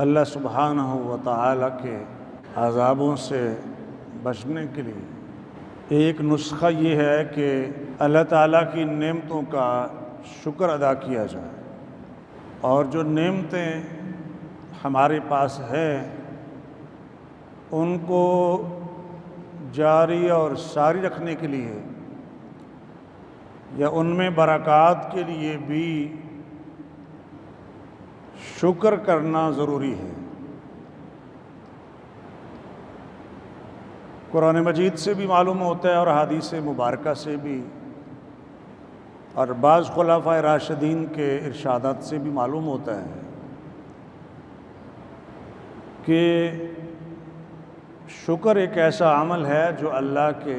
اللہ سبحانہ و تعالیٰ کے عذابوں سے بچنے کے لیے ایک نسخہ یہ ہے کہ اللہ تعالیٰ کی نعمتوں کا شکر ادا کیا جائے، اور جو نعمتیں ہمارے پاس ہیں ان کو جاری اور ساری رکھنے کے لیے یا ان میں برکات کے لیے بھی شکر کرنا ضروری ہے۔ قرآن مجید سے بھی معلوم ہوتا ہے اور احادیث مبارکہ سے بھی، اور بعض خلفائے راشدین کے ارشادات سے بھی معلوم ہوتا ہے کہ شکر ایک ایسا عمل ہے جو اللہ کے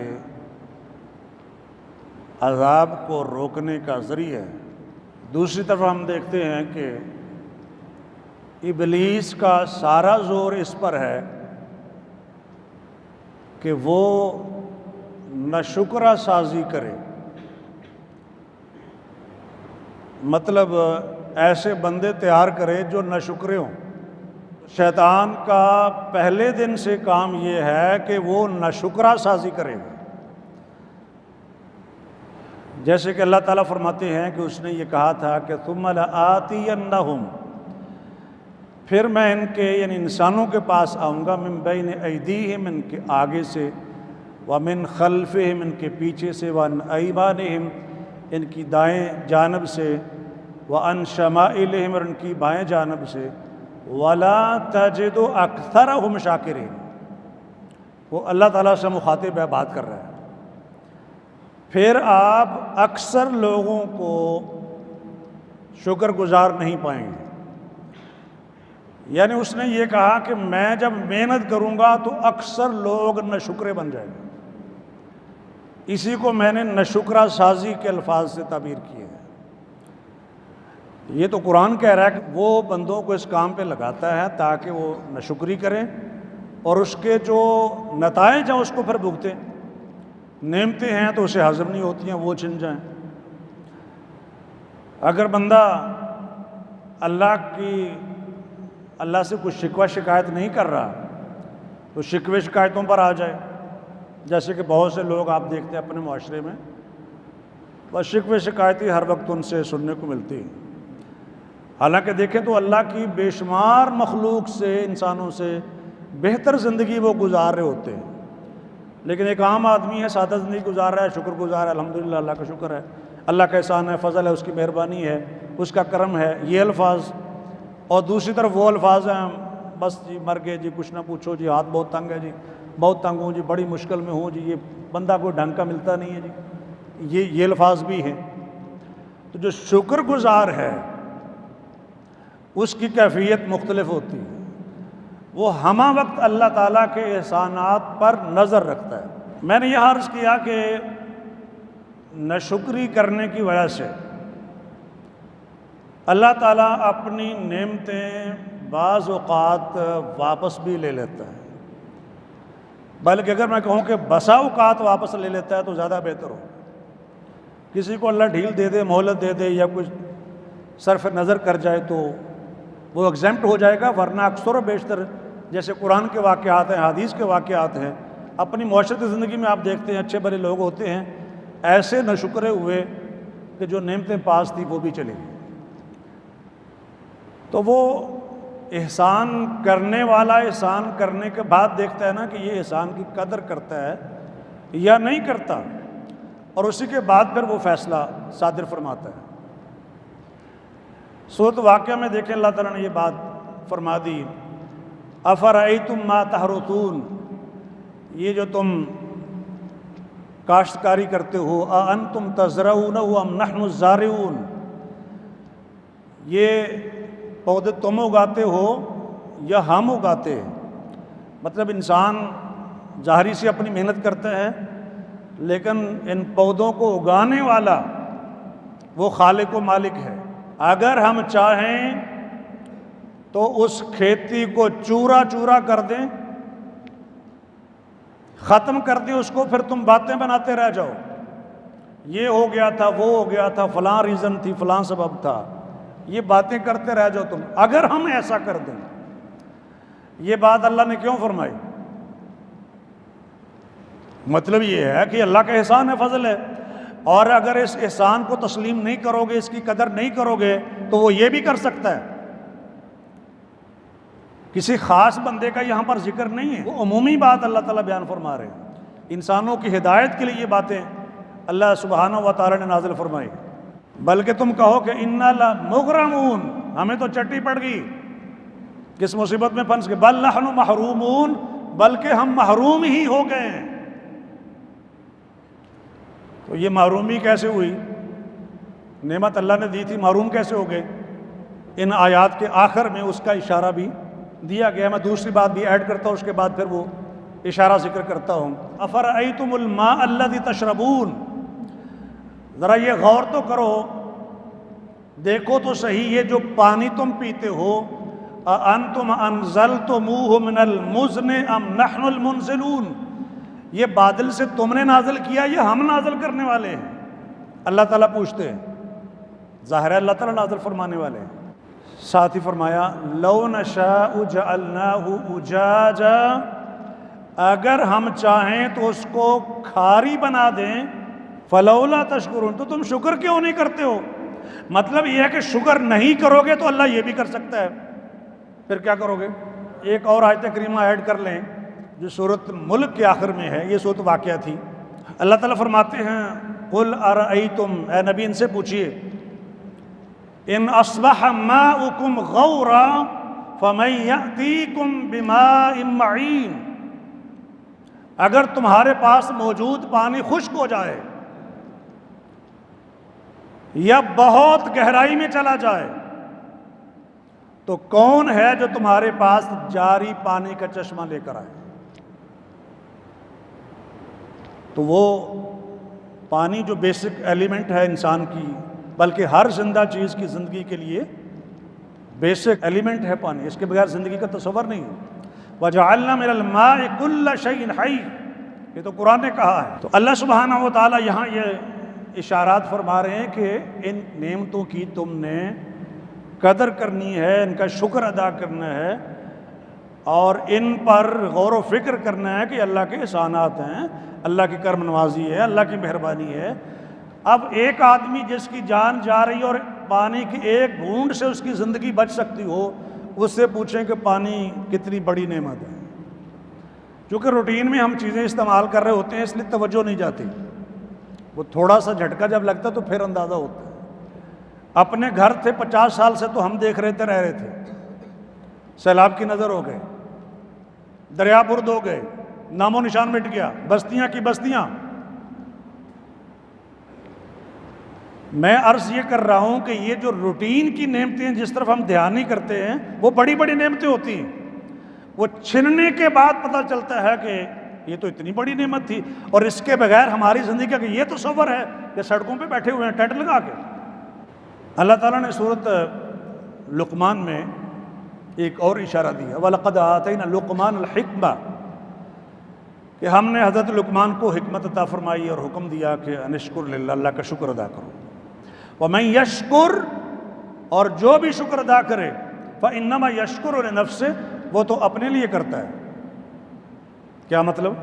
عذاب کو روکنے کا ذریعہ ہے۔ دوسری طرف ہم دیکھتے ہیں کہ ابلیس کا سارا زور اس پر ہے کہ وہ ناشکرہ سازی کرے، مطلب ایسے بندے تیار کرے جو ناشکرے ہوں۔ شیطان کا پہلے دن سے کام یہ ہے کہ وہ ناشکرہ سازی کرے گا، جیسے کہ اللہ تعالیٰ فرماتے ہیں کہ اس نے یہ کہا تھا کہ ثم لآتینہم، پھر میں ان کے یعنی انسانوں کے پاس آؤں گا، من بین ایدیہم ان کے آگے سے، ومن خلفہم ان کے پیچھے سے، وعن ایمانہم ان کی دائیں جانب سے، وعن شمائلہم اور ان کی بائیں جانب سے، ولا تجد اکثرہم شاکرین۔ وہ اللہ تعالیٰ سے مخاطب ہے، بات کر رہا ہے۔ پھر آپ اکثر لوگوں کو شکر گزار نہیں پائیں گے، یعنی اس نے یہ کہا کہ میں جب محنت کروں گا تو اکثر لوگ ناشکرے بن جائیں گے۔ اسی کو میں نے ناشکرہ سازی کے الفاظ سے تعبیر کی ہے۔ یہ تو قرآن کہہ رہا ہے کہ وہ بندوں کو اس کام پہ لگاتا ہے تاکہ وہ ناشکری کریں اور اس کے جو نتائج ہیں اس کو پھر بھگتیں۔ نعمتیں ہیں تو اسے ہضم نہیں ہوتی ہیں، وہ چھن جائیں۔ اگر بندہ اللہ سے کچھ شکوہ شکایت نہیں کر رہا تو شکوے شکایتوں پر آ جائے، جیسے کہ بہت سے لوگ آپ دیکھتے ہیں اپنے معاشرے میں، بس شکوے شکایتی ہر وقت ان سے سننے کو ملتی ہے۔ حالانکہ دیکھیں تو اللہ کی بے شمار مخلوق سے، انسانوں سے بہتر زندگی وہ گزار رہے ہوتے ہیں، لیکن ایک عام آدمی ہے، سادہ زندگی گزار رہا ہے، شکر گزار ہے، الحمدللہ اللہ کا شکر ہے، اللہ کا احسان ہے، فضل ہے، اس کی مہربانی ہے، اس کا کرم ہے، یہ الفاظ۔ اور دوسری طرف وہ الفاظ ہیں، بس جی مر گئے جی، کچھ نہ پوچھو جی، ہاتھ بہت تنگ ہے جی، بہت تنگ ہوں جی، بڑی مشکل میں ہوں جی، یہ بندہ کوئی ڈھنگ کا ملتا نہیں ہے جی، یہ الفاظ بھی ہیں۔ تو جو شکر گزار ہے اس کی کیفیت مختلف ہوتی ہے، وہ ہمہ وقت اللہ تعالیٰ کے احسانات پر نظر رکھتا ہے۔ میں نے یہ عرض کیا کہ ناشکری کرنے کی وجہ سے اللہ تعالیٰ اپنی نعمتیں بعض اوقات واپس بھی لے لیتا ہے، بلکہ اگر میں کہوں کہ بسا اوقات واپس لے لیتا ہے تو زیادہ بہتر ہو۔ کسی کو اللہ ڈھیل دے دے، مہلت دے دے، یا کچھ صرف نظر کر جائے تو وہ ایگزمپٹ ہو جائے گا، ورنہ اکثر و بیشتر جیسے قرآن کے واقعات ہیں، حدیث کے واقعات ہیں، اپنی معاشرتی زندگی میں آپ دیکھتے ہیں اچھے بھلے لوگ ہوتے ہیں ایسے ناشکرے ہوئے کہ جو نعمتیں پاس تھی وہ بھی چلی گئی۔ تو وہ احسان کرنے والا احسان کرنے کے بعد دیکھتا ہے نا کہ یہ احسان کی قدر کرتا ہے یا نہیں کرتا، اور اسی کے بعد پھر وہ فیصلہ صادر فرماتا ہے۔ سورۃ واقعہ میں دیکھیں اللہ تعالیٰ نے یہ بات فرما دی، افرأیتم ما تحرثون، یہ جو تم کاشتکاری کرتے ہو، اانتم تزرعونہ ام نحن الزارعون، یہ پودے تم اگاتے ہو یا ہم اگاتے ہیں۔ مطلب انسان ظاہری سے اپنی محنت کرتا ہے، لیکن ان پودوں کو اگانے والا وہ خالق و مالک ہے۔ اگر ہم چاہیں تو اس کھیتی کو چورا چورا کر دیں، ختم کر دیں اس کو، پھر تم باتیں بناتے رہ جاؤ، یہ ہو گیا تھا، وہ ہو گیا تھا، فلاں ریزن تھی، فلاں سبب تھا، یہ باتیں کرتے رہ جاؤ تم۔ اگر ہم ایسا کر دیں یہ بات اللہ نے کیوں فرمائی؟ مطلب یہ ہے کہ اللہ کا احسان ہے، فضل ہے، اور اگر اس احسان کو تسلیم نہیں کرو گے، اس کی قدر نہیں کرو گے، تو وہ یہ بھی کر سکتا ہے۔ کسی خاص بندے کا یہاں پر ذکر نہیں ہے، وہ عمومی بات اللہ تعالیٰ بیان فرما رہے ہیں۔ انسانوں کی ہدایت کے لیے یہ باتیں اللہ سبحانہ و تعالیٰ نے نازل فرمائی۔ بلکہ تم کہو کہ انا لمغرمون، ہمیں تو چٹی پڑ گئی، کس مصیبت میں پھنس گئے، بل نحن محرومون، بلکہ ہم محروم ہی ہو گئے ہیں۔ تو یہ محرومی کیسے ہوئی؟ نعمت اللہ نے دی تھی، محروم کیسے ہو گئے؟ ان آیات کے آخر میں اس کا اشارہ بھی دیا گیا۔ میں دوسری بات بھی ایڈ کرتا ہوں، اس کے بعد پھر وہ اشارہ ذکر کرتا ہوں۔ افرأیتم الماء الذی تشربون، ذرا یہ غور تو کرو، دیکھو تو صحیح، یہ جو پانی تم پیتے ہو، اانتم انزلتموہ من المزن ام نحن المنزلون، یہ بادل سے تم نے نازل کیا یا ہم نازل کرنے والے ہیں؟ اللہ تعالیٰ پوچھتے ہیں، ظاہر ہے اللہ تعالیٰ نازل فرمانے والے ہیں۔ ساتھ ہی فرمایا لو نشاء جعلناہ اجاجا، اگر ہم چاہیں تو اس کو کھاری بنا دیں، فلولا تشکرون، تو تم شکر کیوں نہیں کرتے ہو؟ مطلب یہ ہے کہ شکر نہیں کرو گے تو اللہ یہ بھی کر سکتا ہے، پھر کیا کرو گے؟ ایک اور آیت کریمہ ایڈ کر لیں جو سورۃ ملک کے آخر میں ہے، یہ سورۃ واقعہ تھی۔ اللہ تعالیٰ فرماتے ہیں قل ارأیتم، اے نبی ان سے پوچھئے، ان اصبح ماؤکم غورا فمن یأتیکم بماء معین، اگر تمہارے پاس موجود پانی خشک ہو جائے یا بہت گہرائی میں چلا جائے، تو کون ہے جو تمہارے پاس جاری پانی کا چشمہ لے کر آئے؟ تو وہ پانی جو بیسک ایلیمنٹ ہے انسان کی، بلکہ ہر زندہ چیز کی زندگی کے لیے بیسک ایلیمنٹ ہے پانی، اس کے بغیر زندگی کا تصور نہیں ہے۔ وَجَعَلْنَا مِنَ الْمَاءِ كُلَّ شَيْءٍ حَيٍّ، یہ تو قرآن نے کہا ہے۔ تو اللہ سبحانہ و تعالیٰ یہاں یہ اشارات فرما رہے ہیں کہ ان نعمتوں کی تم نے قدر کرنی ہے، ان کا شکر ادا کرنا ہے، اور ان پر غور و فکر کرنا ہے کہ اللہ کے احسانات ہیں، اللہ کی کرم نوازی ہے، اللہ کی مہربانی ہے۔ اب ایک آدمی جس کی جان جا رہی اور پانی کی ایک بوند سے اس کی زندگی بچ سکتی ہو، اس سے پوچھیں کہ پانی کتنی بڑی نعمت ہے۔ چونکہ روٹین میں ہم چیزیں استعمال کر رہے ہوتے ہیں، اس لیے توجہ نہیں جاتی، وہ تھوڑا سا جھٹکا جب لگتا تو پھر اندازہ ہوتا ہے۔ اپنے گھر تھے 50 سال سے تو ہم دیکھ رہے تھے، رہ رہے تھے، سیلاب کی نظر ہو گئے، دریا برد ہو گئے، نام و نشان مٹ گیا، بستیاں کی بستیاں۔ میں عرض یہ کر رہا ہوں کہ یہ جو روٹین کی نعمتیں جس طرف ہم دھیان نہیں کرتے ہیں، وہ بڑی بڑی نعمتیں ہوتی ہیں، وہ چھننے کے بعد پتہ چلتا ہے کہ یہ تو اتنی بڑی نعمت تھی، اور اس کے بغیر ہماری زندگی کا یہ تصور ہے کہ سڑکوں پہ بیٹھے ہوئے ہیں ٹینٹ لگا کے۔ اللہ تعالیٰ نے سورۃ لقمان میں ایک اور اشارہ دیا، وَلَقَدْ آتَيْنَا لُقْمَانَ الْحِكْمَةَ، کہ ہم نے حضرت لقمان کو حکمت عطا فرمائی اور حکم دیا کہ انشکر للہ، اللہ کا شکر ادا کرو۔ وَمَن يَشْكُرْ، اور جو بھی شکر ادا کرے، فَإِنَّمَا يَشْكُرُ لِنَفْسِهِ، وہ تو اپنے لیے کرتا ہے۔ کیا مطلب؟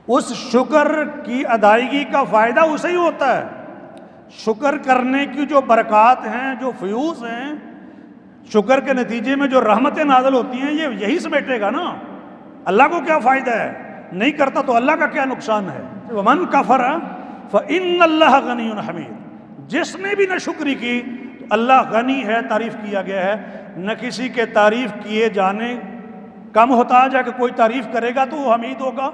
اس شکر کی ادائیگی کا فائدہ اسے ہی ہوتا ہے۔ شکر کرنے کی جو برکات ہیں، جو فیوز ہیں، شکر کے نتیجے میں جو رحمتیں نازل ہوتی ہیں، یہ یہی سمیٹے گا نا۔ اللہ کو کیا فائدہ ہے؟ نہیں کرتا تو اللہ کا کیا نقصان ہے؟ وَمَن كَفَرَ فَإِنَّ اللَّهَ غَنِيٌّ حَمِيدٌ، جس نے بھی نہ شکری کی تو اللہ غنی ہے، تعریف کیا گیا ہے، نہ کسی کے تعریف کیے جانے کا محتاج ہے کہ کوئی تعریف کرے گا تو وہ حمید ہوگا،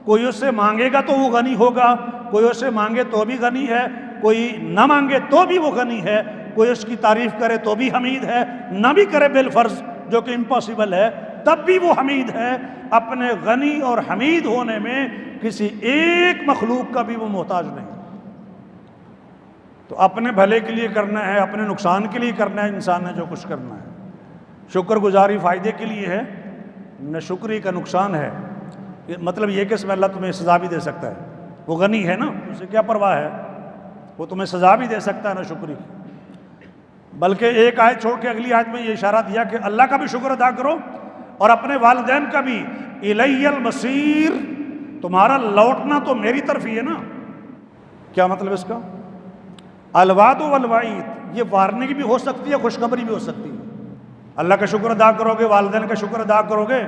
کوئی اس سے مانگے گا تو وہ غنی ہوگا، کوئی اس سے مانگے تو بھی غنی ہے، کوئی نہ مانگے تو بھی وہ غنی ہے، کوئی اس کی تعریف کرے تو بھی حمید ہے، نہ بھی کرے بالفرض جو کہ امپاسبل ہے تب بھی وہ حمید ہے۔ اپنے غنی اور حمید ہونے میں کسی ایک مخلوق کا بھی وہ محتاج نہیں۔ تو اپنے بھلے کے لیے کرنا ہے، اپنے نقصان کے لیے کرنا ہے، انسان نے جو کچھ کرنا ہے۔ شکر گزاری فائدے کے لیے ہے، نہ شکری کا نقصان ہے۔ مطلب یہ کہ اس میں اللہ تمہیں سزا بھی دے سکتا ہے، وہ غنی ہے نا، اسے کیا پرواہ ہے، وہ تمہیں سزا بھی دے سکتا ہے نہ شکری۔ بلکہ ایک آیت چھوڑ کے اگلی آیت میں یہ اشارہ دیا کہ اللہ کا بھی شکر ادا کرو اور اپنے والدین کا بھی، الی المصیر، تمہارا لوٹنا تو میری طرف ہی ہے نا۔ کیا مطلب اس کا؟ الوعد والوعید، یہ وارننگ بھی ہو سکتی ہے، خوشخبری بھی ہو سکتی ہے۔ اللہ کا شکر ادا کرو گے، والدین کا شکر ادا کرو گے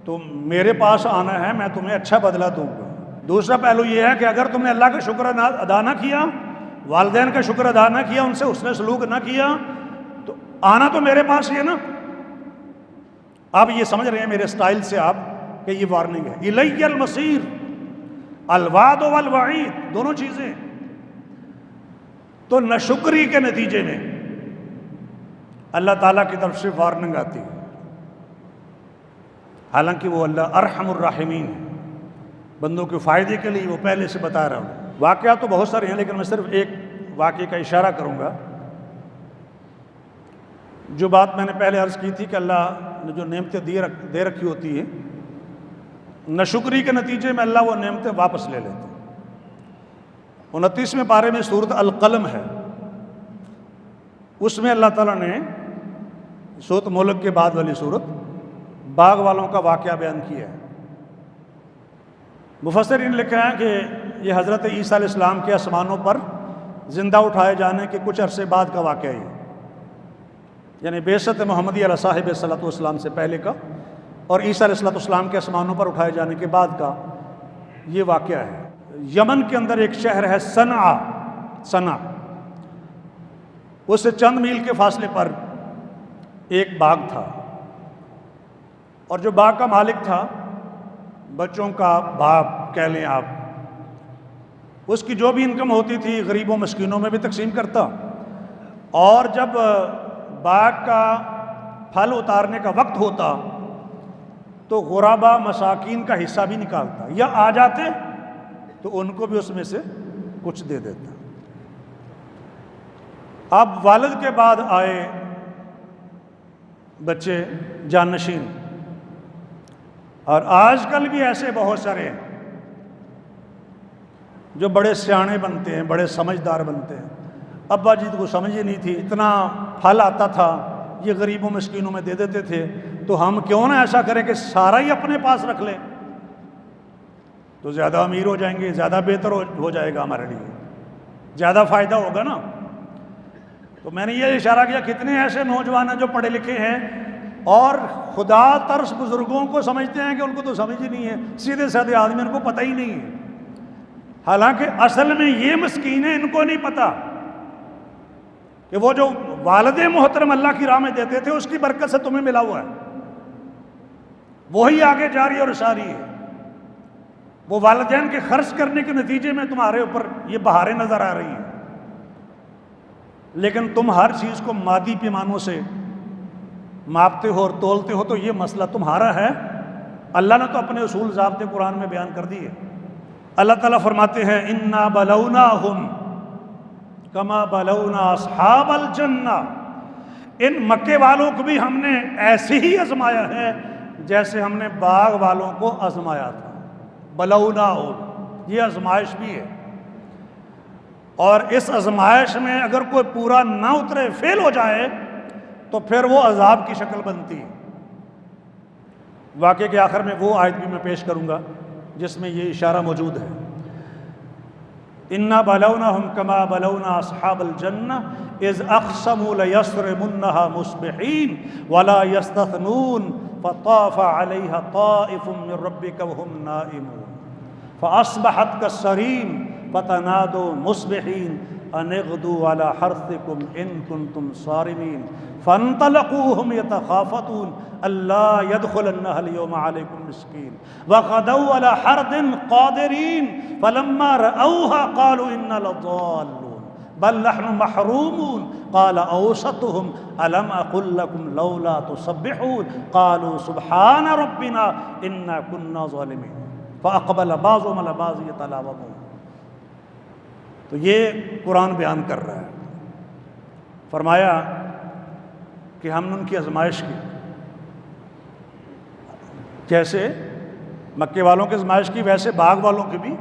تو میرے پاس آنا ہے، میں تمہیں اچھا بدلہ دوں گا۔ دوسرا پہلو یہ ہے کہ اگر تم نے اللہ کا شکر ادا نہ کیا، والدین کا شکر ادا نہ کیا، ان سے حسن سلوک نہ کیا، تو آنا تو میرے پاس ہی ہے نا۔ آپ یہ سمجھ رہے ہیں میرے سٹائل سے آپ کہ یہ وارننگ ہے۔ الی المصیر، الوعد والوعید، دونوں چیزیں۔ تو ناشکری کے نتیجے میں اللہ تعالیٰ کی طرف سے وارننگ آتی ہے، حالانکہ وہ اللہ ارحم الراحمین ہے، بندوں کے فائدے کے لیے وہ پہلے سے بتا رہا ہوں۔ واقعات تو بہت سارے ہیں، لیکن میں صرف ایک واقعے کا اشارہ کروں گا۔ جو بات میں نے پہلے عرض کی تھی کہ اللہ نے جو نعمتیں دے رکھی ہوتی ہیں، ناشکری کے نتیجے میں اللہ وہ نعمتیں واپس لے لیتے ہیں۔ 29ویں پارے میں سورۃ القلم ہے، اس میں اللہ تعالیٰ نے سورۃ ملک کے بعد والی سورت باغ والوں کا واقعہ بیان کیا ہے۔ مفسرین نے لکھا ہے کہ یہ حضرت عیسیٰ علیہ السلام کے آسمانوں پر زندہ اٹھائے جانے کے کچھ عرصے بعد کا واقعہ ہے، یعنی بعثت محمدی علیہ صاحب صلاۃ والسلام سے پہلے کا، اور عیسیٰ علیہ السلام کے آسمانوں پر اٹھائے جانے کے بعد کا یہ واقعہ ہے۔ یمن کے اندر ایک شہر ہے صنعا، اس سے چند میل کے فاصلے پر ایک باغ تھا، اور جو باغ کا مالک تھا، بچوں کا باپ کہہ لیں آپ، اس کی جو بھی انکم ہوتی تھی غریبوں مسکینوں میں بھی تقسیم کرتا، اور جب باغ کا پھل اتارنے کا وقت ہوتا تو غربا مساکین کا حصہ بھی نکالتا، یا آ جاتے تو ان کو بھی اس میں سے کچھ دے دیتا۔ اب والد کے بعد آئے بچے جانشین، اور آج کل بھی ایسے بہت سارے ہیں جو بڑے سیانے بنتے ہیں، بڑے سمجھدار بنتے ہیں۔ ابا جی کو سمجھ ہی نہیں تھی، اتنا پھل آتا تھا یہ غریبوں مسکینوں میں دے دیتے تھے، تو ہم کیوں نہ ایسا کریں کہ سارا ہی اپنے پاس رکھ لیں، تو زیادہ امیر ہو جائیں گے، زیادہ بہتر ہو جائے گا ہمارے لیے، زیادہ فائدہ ہوگا نا۔ تو میں نے یہ اشارہ کیا، کتنے ایسے نوجوان ہیں جو پڑھے لکھے ہیں اور خدا ترس بزرگوں کو سمجھتے ہیں کہ ان کو تو سمجھ ہی نہیں ہے، سیدھے سادھے آدمی ان کو پتہ ہی نہیں ہے، حالانکہ اصل میں یہ مسکین ہیں، ان کو نہیں پتہ کہ وہ جو والد محترم اللہ کی راہ میں دیتے تھے اس کی برکت سے تمہیں ملا ہوا ہے، وہی آگے جاری اور ساری ہے۔ وہ والدین کے خرچ کرنے کے نتیجے میں تمہارے اوپر یہ بہاریں نظر آ رہی ہیں، لیکن تم ہر چیز کو مادی پیمانوں سے ماپتے ہو اور تولتے ہو، تو یہ مسئلہ تمہارا ہے۔ اللہ نے تو اپنے اصول ضابطے قرآن میں بیان کر دیے۔ اللہ تعالیٰ فرماتے ہیں انا بلوناہم کما بلونا اصحاب الجنہ، ان مکے والوں کو بھی ہم نے ایسے ہی آزمایا ہے جیسے ہم نے باغ والوں کو آزمایا تھا۔ بلوناہم، یہ آزمائش بھی ہے، اور اس آزمائش میں اگر کوئی پورا نہ اترے، فیل ہو جائے، تو پھر وہ عذاب کی شکل بنتی ہے۔ واقعے کے آخر میں وہ آیت بھی میں پیش کروں گا جس میں یہ اشارہ موجود ہے۔ انا بلوناہم کما بلونا اصحاب الجنہ اذ اقسموا لیصرمنہا مصبحین ولا یستثنون فطاف علیہا طائف من ربک وہم نائمون فاصبحت کالصریم فتنادوا مصبحین ان اغدوا علی حرثکم ان کنتم صارمین فانطلقوا هم يتخافتون الا يدخلنها اليوم عليكم مسكين وغدوا على حرد قادرين فلما رأوها قالوا إنا لضالون بل نحن محرومون قال أوسطهم ألم أقل لكم لولا تسبحون قالوا سبحان ربنا إنا كنا ظالمين فأقبل بعضهم على بعض يتلاومون۔ تو یہ قرآن بیان کر رہا ہے، فرمایا کہ ہم نے ان کی آزمائش کی، جیسے مکے والوں کی آزمائش کی ویسے باغ والوں کی بھی۔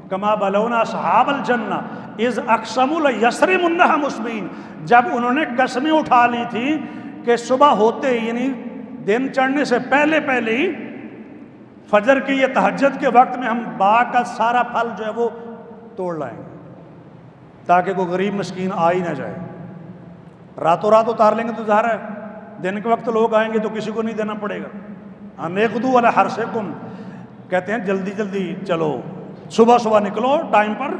کما بلونا اصحاب الجنہ اذ اقسموا لیصرمنہا مصبحین، جب انہوں نے قسمیں اٹھا لی تھی کہ صبح ہوتے، یعنی دن چڑھنے سے پہلے پہلے ہی فجر کی یہ تہجد کے وقت میں ہم باغ کا سارا پھل جو ہے وہ توڑ لائیں گے، تاکہ کوئی غریب مسکین آ ہی نہ جائے۔ راتوں رات اتار لیں گے تو ظاہر ہے دن کے وقت لوگ آئیں گے تو کسی کو نہیں دینا پڑے گا۔ انیقدو علی حرثکم، کہتے ہیں جلدی جلدی چلو، صبح صبح نکلو ٹائم پر۔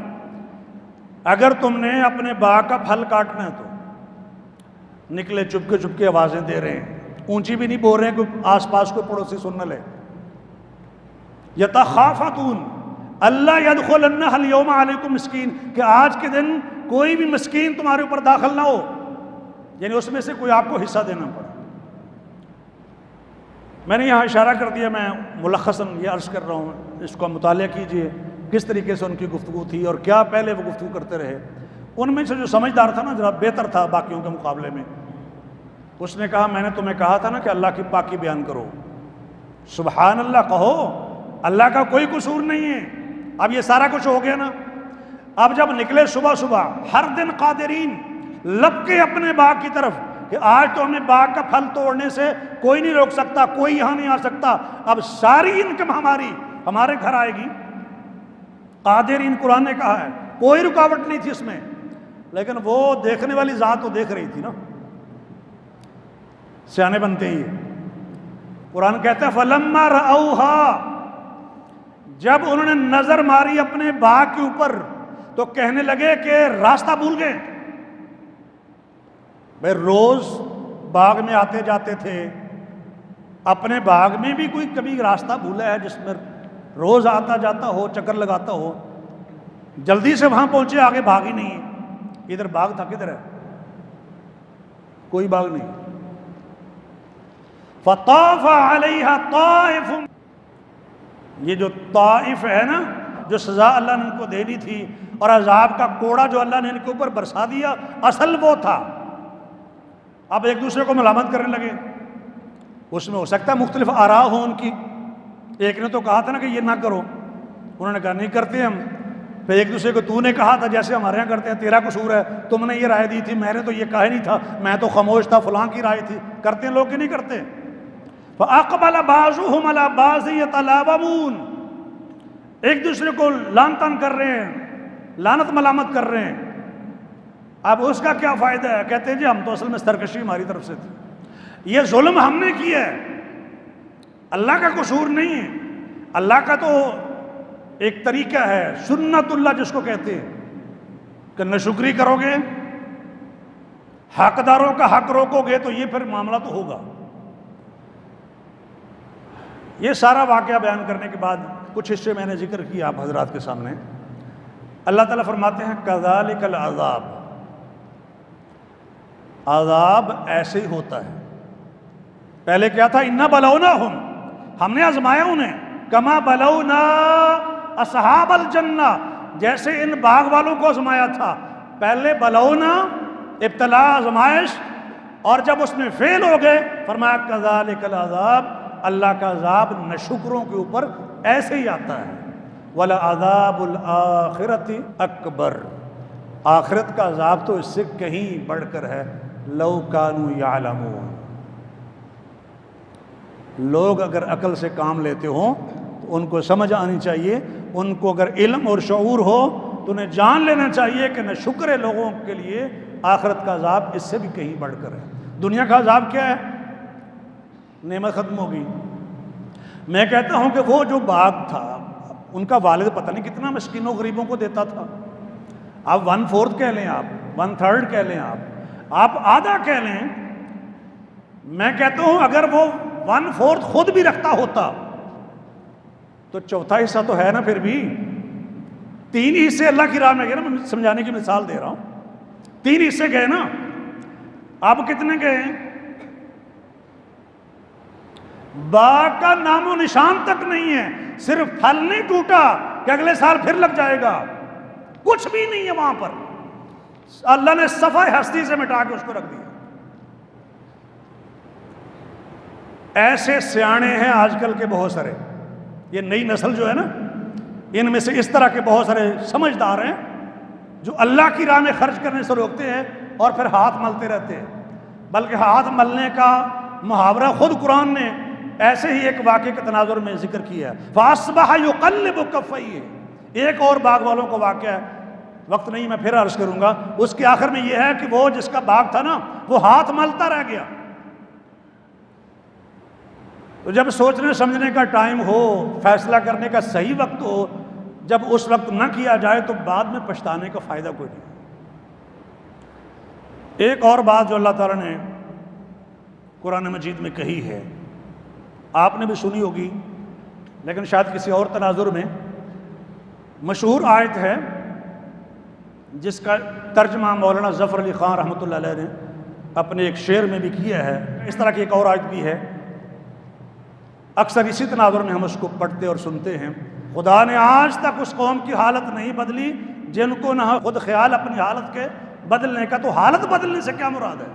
اگر تم نے اپنے باغ کا پھل کاٹنا ہے تو نکلے، چپکے چپکے آوازیں دے رہے ہیں، اونچی بھی نہیں بول رہے ہیں کوئی آس پاس کوئی پڑوسی سن نہ لے۔ یتخافتون اللہ یدخلنہ الیوم علیکم مسکین، کہ آج کے دن کوئی بھی مسکین تمہارے اوپر داخل نہ ہو، یعنی اس میں سے کوئی آپ کو حصہ دینا پڑے۔ میں نے یہاں اشارہ کر دیا، میں ملخصاً یہ عرض کر رہا ہوں، اس کو مطالعہ کیجئے کس طریقے سے ان کی گفتگو تھی اور کیا پہلے وہ گفتگو کرتے رہے۔ ان میں سے جو سمجھدار تھا نا، ذرا بہتر تھا باقیوں کے مقابلے میں، اس نے کہا میں نے تمہیں کہا تھا نا کہ اللہ کی پاکی بیان کرو، سبحان اللہ کہو، اللہ کا کوئی قصور نہیں ہے۔ اب یہ سارا کچھ ہو گیا نا، اب جب نکلے صبح صبح ہر دن قادرین لپ کے اپنے باغ کی طرف کہ آج تو ہمیں باغ کا پھل توڑنے سے کوئی نہیں روک سکتا، کوئی یہاں نہیں آ سکتا، اب ساری انکم ہماری ہمارے گھر آئے گی۔ قادرین قرآن نے کہا ہے، کوئی رکاوٹ نہیں تھی اس میں، لیکن وہ دیکھنے والی ذات تو دیکھ رہی تھی نا، سیانے بنتے ہی قرآن کہتا ہے فَلَمَّا رَأَوْهَا، جب انہوں نے نظر ماری اپنے باغ کے اوپر تو کہنے لگے کہ راستہ بھول گئے۔ بھئی روز باغ میں آتے جاتے تھے، اپنے باغ میں بھی کوئی کبھی راستہ بھولا ہے جس میں روز آتا جاتا ہو، چکر لگاتا ہو؟ جلدی سے وہاں پہنچے، آگے باغ ہی نہیں ہے۔ ادھر باغ تھا، کدھر ہے؟ کوئی باغ نہیں۔ فطاف علیہا طائف، یہ جو طائف ہے نا، جو سزا اللہ نے ان کو دینی تھی اور عذاب کا کوڑا جو اللہ نے ان کے اوپر برسا دیا، اصل وہ تھا۔ اب ایک دوسرے کو ملامت کرنے لگے، اس میں ہو سکتا ہے مختلف آراء ہوں ان کی۔ ایک نے تو کہا تھا نا کہ یہ نہ کرو، انہوں نے کہا نہیں کرتے ہم۔ پھر ایک دوسرے کو تو نے کہا تھا جیسے ہمارے یہاں کرتے ہیں، تیرا قصور ہے، تم نے یہ رائے دی تھی، میں نے تو یہ کہا ہی نہیں تھا، میں تو خاموش تھا، فلاں کی رائے تھی۔ کرتے ہیں لوگ کہ نہیں کرتے؟ فَأَقْبَلَ بَعْضُهُمْ عَلَىٰ بَعْضٍ يَتَلَاوَمُونَ، ایک دوسرے کو لعن طعن کر رہے ہیں، لعنت ملامت کر رہے ہیں۔ اب اس کا کیا فائدہ ہے؟ کہتے ہیں جی ہم تو اصل میں سرکشی ہماری طرف سے تھی، یہ ظلم ہم نے کیا ہے، اللہ کا قصور نہیں ہے۔ اللہ کا تو ایک طریقہ ہے، سنت اللہ جس کو کہتے ہیں، کہ ناشکری کرو گے، حقداروں کا حق روکو گے تو یہ پھر معاملہ تو ہوگا۔ یہ سارا واقعہ بیان کرنے کے بعد کچھ حصے میں نے ذکر کیا آپ حضرات کے سامنے۔ اللہ تعالیٰ فرماتے ہیں کذالک العذاب، عذاب ایسے ہی ہوتا ہے۔ پہلے کیا تھا؟ انا بلوناہم، ہم نے آزمایا انہیں، کما بلونا اصحاب الجنہ، جیسے ان باغ والوں کو آزمایا تھا۔ پہلے بلونا، ابتلا، آزمائش، اور جب اس میں فیل ہو گئے فرمایا کذالک العذاب، اللہ کا عذاب ناشکروں کے اوپر ایسے ہی آتا ہے۔ وَلَعَذَابُ الْآخِرَةِ اکبر، آخرت کا عذاب تو اس سے کہیں بڑھ کر ہے۔ لَوْ كَانُوا يَعْلَمُونَ، لوگ اگر عقل سے کام لیتے ہوں تو ان کو سمجھ آنی چاہیے، ان کو اگر علم اور شعور ہو تو انہیں جان لینا چاہیے کہ ناشکر لوگوں کے لیے آخرت کا عذاب اس سے بھی کہیں بڑھ کر ہے۔ دنیا کا عذاب کیا ہے؟ نعمت ختم ہوگی۔ میں کہتا ہوں کہ وہ جو باغ تھا، ان کا والد پتہ نہیں کتنا مسکینوں غریبوں کو دیتا تھا۔ آپ 1/4 کہہ لیں، آپ 1/3 کہہ لیں، آپ آدھا کہہ لیں۔ میں کہتا ہوں اگر وہ 1/4 خود بھی رکھتا ہوتا تو چوتھا حصہ تو ہے نا، پھر بھی 3 حصے اللہ کی راہ میں گئے نا، میں سمجھانے کی مثال دے رہا ہوں، 3 حصے گئے نا۔ آپ کتنے گئے؟ باغ کا نام و نشان تک نہیں ہے، صرف پھل نہیں ٹوٹا کہ اگلے سال پھر لگ جائے گا، کچھ بھی نہیں ہے وہاں پر۔ اللہ نے صفحہ ہستی سے مٹا کے اس کو رکھ دیا۔ ایسے سیانے ہیں آج کل کے بہت سارے، یہ نئی نسل جو ہے نا، ان میں سے اس طرح کے بہت سارے سمجھدار ہیں جو اللہ کی راہ میں خرچ کرنے سے روکتے ہیں اور پھر ہاتھ ملتے رہتے ہیں، بلکہ ہاتھ ملنے کا محاورہ خود قرآن نے ایسے ہی ایک واقعے کے تناظر میں ذکر کیا ہے. فَأَصْبَحَ يُقَلِّبُ كَفَّيْهِ. ایک اور باغ والوں کا واقعہ ہے, وقت نہیں میں پھر عرض کروں گا. اس کے آخر میں یہ ہے کہ وہ جس کا باغ تھا نا وہ ہاتھ ملتا رہ گیا. تو جب سوچنے سمجھنے کا ٹائم ہو, فیصلہ کرنے کا صحیح وقت ہو, جب اس وقت نہ کیا جائے تو بعد میں پچھتانے کا فائدہ کوئی نہیں. ایک اور بات جو اللہ تعالیٰ نے قرآن مجید میں کہی ہے, آپ نے بھی سنی ہوگی لیکن شاید کسی اور تناظر میں. مشہور آیت ہے جس کا ترجمہ مولانا ظفر علی خان رحمۃ اللہ علیہ نے اپنے ایک شعر میں بھی کیا ہے. اس طرح کی ایک اور آیت بھی ہے, اکثر اسی تناظر میں ہم اس کو پڑھتے اور سنتے ہیں. خدا نے آج تک اس قوم کی حالت نہیں بدلی جن کو نہ خود خیال اپنی حالت کے بدلنے کا. تو حالت بدلنے سے کیا مراد ہے؟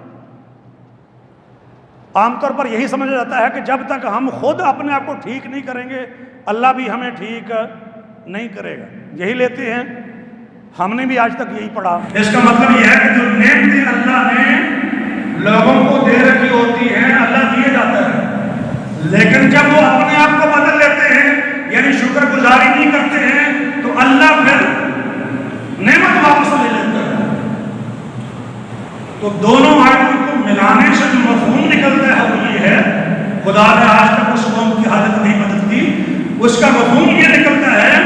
عام طور پر یہی سمجھا جاتا ہے کہ جب تک ہم خود اپنے آپ کو ٹھیک نہیں کریں گے اللہ بھی ہمیں ٹھیک نہیں کرے گا. یہی لیتے ہیں, ہم نے بھی آج تک یہی پڑھا. اس کا مطلب یہ ہے کہ جو نعمتیں اللہ نے لوگوں کو دے رکھی ہوتی ہیں اللہ دیے جاتا ہے, لیکن جب وہ اپنے آپ کو بدل لیتے ہیں یعنی شکر گزاری نہیں کرتے ہیں تو اللہ پھر نعمت واپس لے لیتا ہے. تو دونوں آیتوں کو ملانے سے جو مفہوم نکلتا ہے وہ یہ ہے, خدا نے آج تک اس قوم کی حالت نہیں بدلتی. اس کا مفہوم یہ نکلتا ہے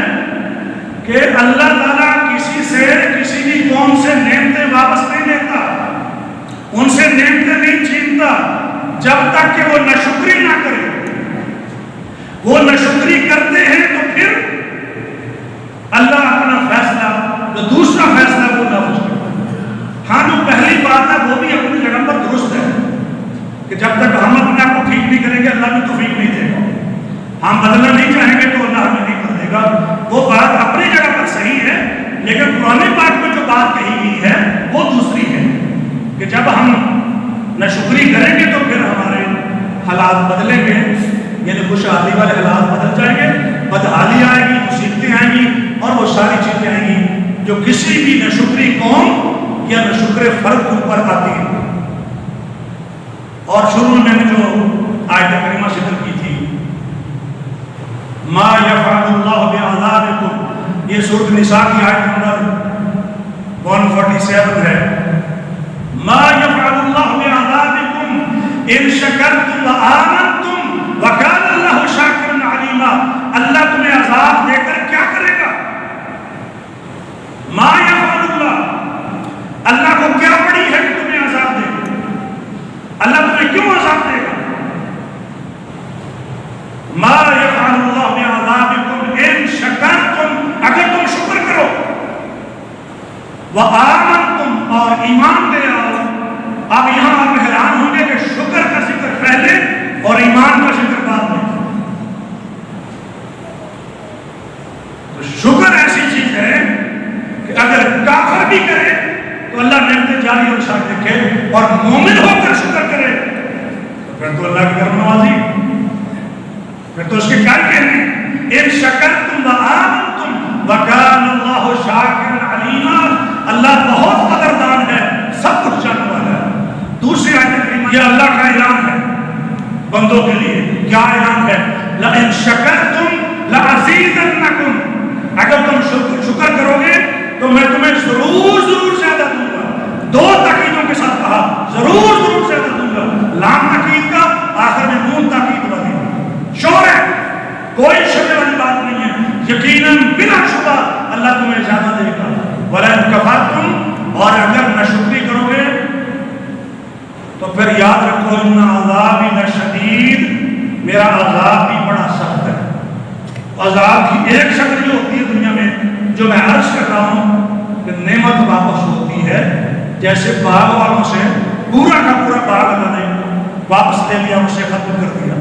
کہ اللہ تعالیٰ کسی سے کسی بھی قوم سے نعمتیں واپس نہیں لیتا, ان سے نعمتیں نہیں چھینتا جب تک کہ وہ ناشکری نہ کرے. وہ ناشکری کرتے ہیں تو پھر اللہ اپنا فیصلہ, جو دوسرا فیصلہ وہ نافذ کرتا ہے. ہاں جو پہلی بات ہے وہ بھی اپنی جگہ پر درست ہے کہ جب تک ہم اپنے آپ کو ٹھیک نہیں کریں گے اللہ بھی توفیق نہیں دے گا. ہم بدلنا نہیں چاہیں گے تو اللہ ہمیں نہیں کر دے گا. وہ بات اپنی جگہ پر صحیح ہے, لیکن قرآن پاک میں جو بات کہی گئی ہے وہ دوسری ہے کہ جب ہم ناشکری کریں گے تو پھر ہمارے حالات بدلیں گے, یعنی خوشحالی والے حالات بدل جائیں گے, بدحالی آئے گی, مصیبتیں آئیں گی اور وہ ساری چیزیں آئیں گی جو کسی بھی ناشکری قوم یا ناشکر فرد کے اوپر آتی ہے. اور شروع میں نے جو آیت کریمہ ذکر کی تھی, ما یفعل اللہ بعذابکم, یہ سورۃ النساء کی آیت نمبر 147 ہے. ما یفعل اللہ بعذابکم ان شکرتم وآمنتم وکان اللہ شاکرا علیما. اللہ تمہیں عذاب دے کر کیا کرے گا؟ ما یفعل اللہ, اللہ کو کیا پڑی ہے کہ تمہیں عذاب دے گا؟ اللہ تمہیں کیوں عذاب دے گا؟ ما یفعل اللہ بعذابکم ان شکرتم, اگر تم شکر کرو, وآمنتم, اور ایمان لے آؤ. اب یہاں آپ حیران ہوں گے کہ شکر کا ذکر پہلے اور ایمان کا ذکر بعد میں. تو شکر ایسی چیز ہے کہ اگر کافر بھی کرے تو اللہ نعمتیں جاری اور شاید رکھے, اور مومن ہو کر شکر کرے تو پھر تو اللہ کی کرم نوازی, پھر تو اس کے کیا کہنے. ان شکرتم وآمنتم وکان اللہ شاکرا علیما, اللہ بہت قدردان ہے, سب کچھ جاننے والا ہے. دوسری آیت کریمہ یہ اللہ کا اعلان ہے بندوں کے لیے. کیا اعلان ہے؟ لئن شکرتم لازیدنکم, اگر تم شکر کرو گے تو میں تمہیں ضرور زیادہ دوں گا. دو تاکیدوں کے ساتھ کہا, ضرور زیادہ دوں گا. لام تاکید کا, آخر میں نون تاکید والی. شور ہے, کوئی شبہ والی بات نہیں ہے, یقیناً بلا شبہ اللہ تمہیں زیادہ دے گا. وَلَئِن كَفَرْتُمْ, اور اگر ناشکری کرو گے تو پھر یاد رکھو ان عذابی لشدید, میرا عذاب بھی بڑا سخت ہے. عذاب کی ایک شکل جو ہوتی ہے دنیا میں, جو میں عرض کر رہا ہوں کہ نعمت واپس ہوتی ہے, جیسے باغ والوں سے پورا کا پورا باغ اللہ نے واپس لے لیا, اسے ختم کر دیا.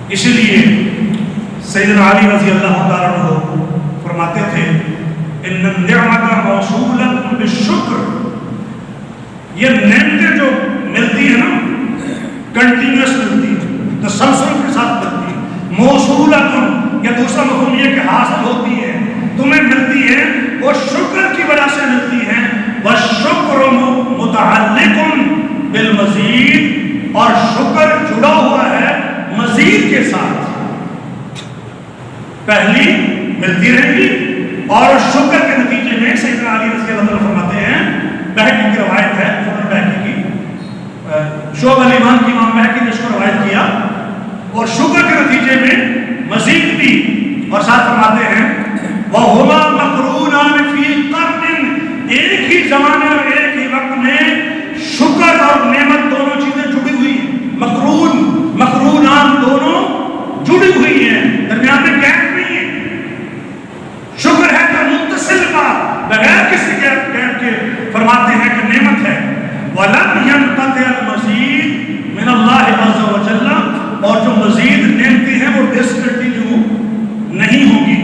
اسی لیے سیدنا علی رضی اللہ تعالیٰ عنہ فرماتے تھے ان النعمت موصولۃ بالشکر, یہ نعمتیں جو ملتی ہیں نا کنٹینیوس ملتی ہیں, تسلسل کے ساتھ ملتی ہیں. موصولۃ, یا دوسرا مفہوم یہ کہ حاصل ہوتی ہے, تمہیں ملتی ہے, وہ شکر کی وجہ سے ملتی ہے. والشکر متعلق بالمزید, اور شکر جڑا ہوا ہے مزید کے ساتھ. پہلی ملتی رہے گی اور شکر کے نتیجے میں سیدنا علی رضی اللہ عنہ فرماتے ہیں، بہقی کی روایت ہے، سنن بہقی کی، شعب الایمان کی امام بہقی نے اس کو روایت کیا، اور شکر کے نتیجے میں مزید بھی، اور ساتھ فرماتے ہیں وَهُمَا مَقْرُونَانِ فِي قَرْنٍ، ایک ہی زمانے اور ایک ہی وقت میں شکر اور نعمت دونوں چیزیں جڑی ہوئی ہیں. مقرونان دونوں جڑی ہوئی ہیں، درمیان میں گیپ نہیں ہے. شکر ہے تو متصل بات بغیر کسی گیپ کے، فرماتے ہیں کہ نعمت ہے. وَلَمْ يَنْقَطِعْ الْمَزِيدُ مِنَ اللَّهِ عَزَّ وَجَلَّ، اور جو مزید نعمتیں ہیں وہ ڈسکنٹینیو نہیں ہوں گی،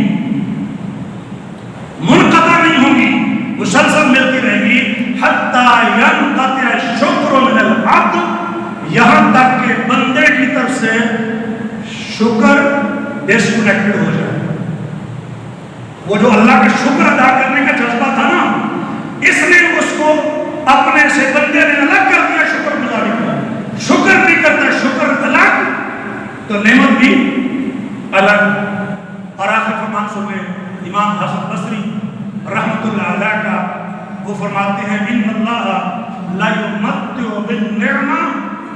منقطع نہیں ہوں گی، مسلسل ملتی رہے گی. حَتَّى يَنْقَطِعَ الشُّكْرُ مِنَ الْعَبْدِ، یہاں تک کہ بندے کی طرف سے شکر ڈسکنیکٹڈ ہو جائے. وہ جو اللہ کا شکر ادا کرنے کا جذبہ تھا نا، اس نے اس کو اپنے سے بندے نے الگ کر دیا شکر گزاری کو. شکر نہیں کرتا، شکر الگ تو نعمت بھی الگ. اور آخر فرمان سنے امام حسن بصری رحمۃ اللہ علیہ کا، وہ فرماتے ہیں ان اللہ لا یمتع بالنعمہ،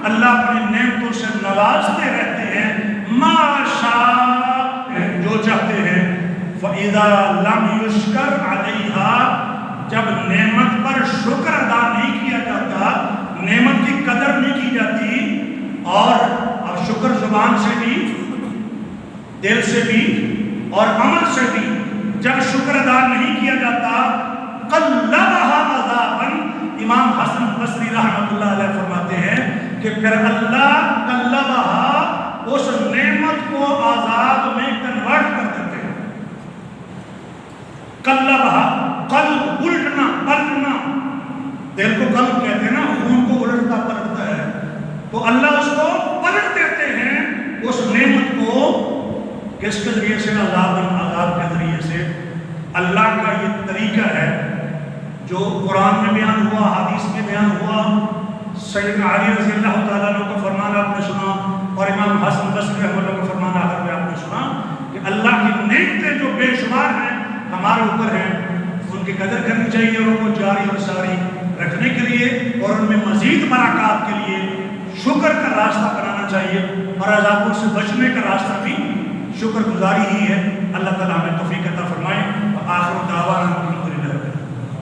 اللہ اپنی نعمتوں سے نوازتے رہتے ہیں، ما شاء، جو چاہتے ہیں. فَإِذَا لَمْ يُشْكَرْ عَلَيْهَا، جب نعمت پر شکر ادا نہیں کیا جاتا، نعمت کی قدر نہیں کی جاتی، اور شکر زبان سے بھی، دل سے بھی اور عمل سے بھی جب شکر ادا نہیں کیا جاتا، قَلَّبَهَا عَذَابًا، امام حسن بصری رحمۃ اللہ علیہ فرماتے ہیں کہ پھر اللہ قَلَّبَهَا، اس نعمت کو عذاب میں کنورٹ کر دیتے ہیں. قَلَّبَهَا، قلب الٹنا پلٹنا، دل کو قلب کہتے ہیں نا، خون کو الٹتا پلٹتا ہے، تو اللہ اس کو پلٹ دیتے ہیں اس نعمت کو. کس کے ذریعے سے؟ عذاب کے ذریعے سے. اللہ کا یہ طریقہ ہے جو قرآن میں بیان ہوا، حدیث میں بیان ہوا. سیدنا علی رضی اللہ تعالیٰ عنہ کا فرمان آپ نے سنا، اور امام حسن بصری رحمۃ اللہ کا فرمان آخر میں آپ نے سنا کہ اللہ کی نعمتیں جو بے شمار ہیں ہمارے اوپر ہیں، ان کی قدر کرنی چاہیے، اور ان کو جاری اور ساری رکھنے کے لیے اور ان میں مزید برکات کے لیے شکر کا راستہ بنانا چاہیے، اور عذابوں سے بچنے کا راستہ بھی شکر گزاری ہی ہے. اللہ تعالیٰ ہمیں توفیق عطا فرمائے. آخر دعوانا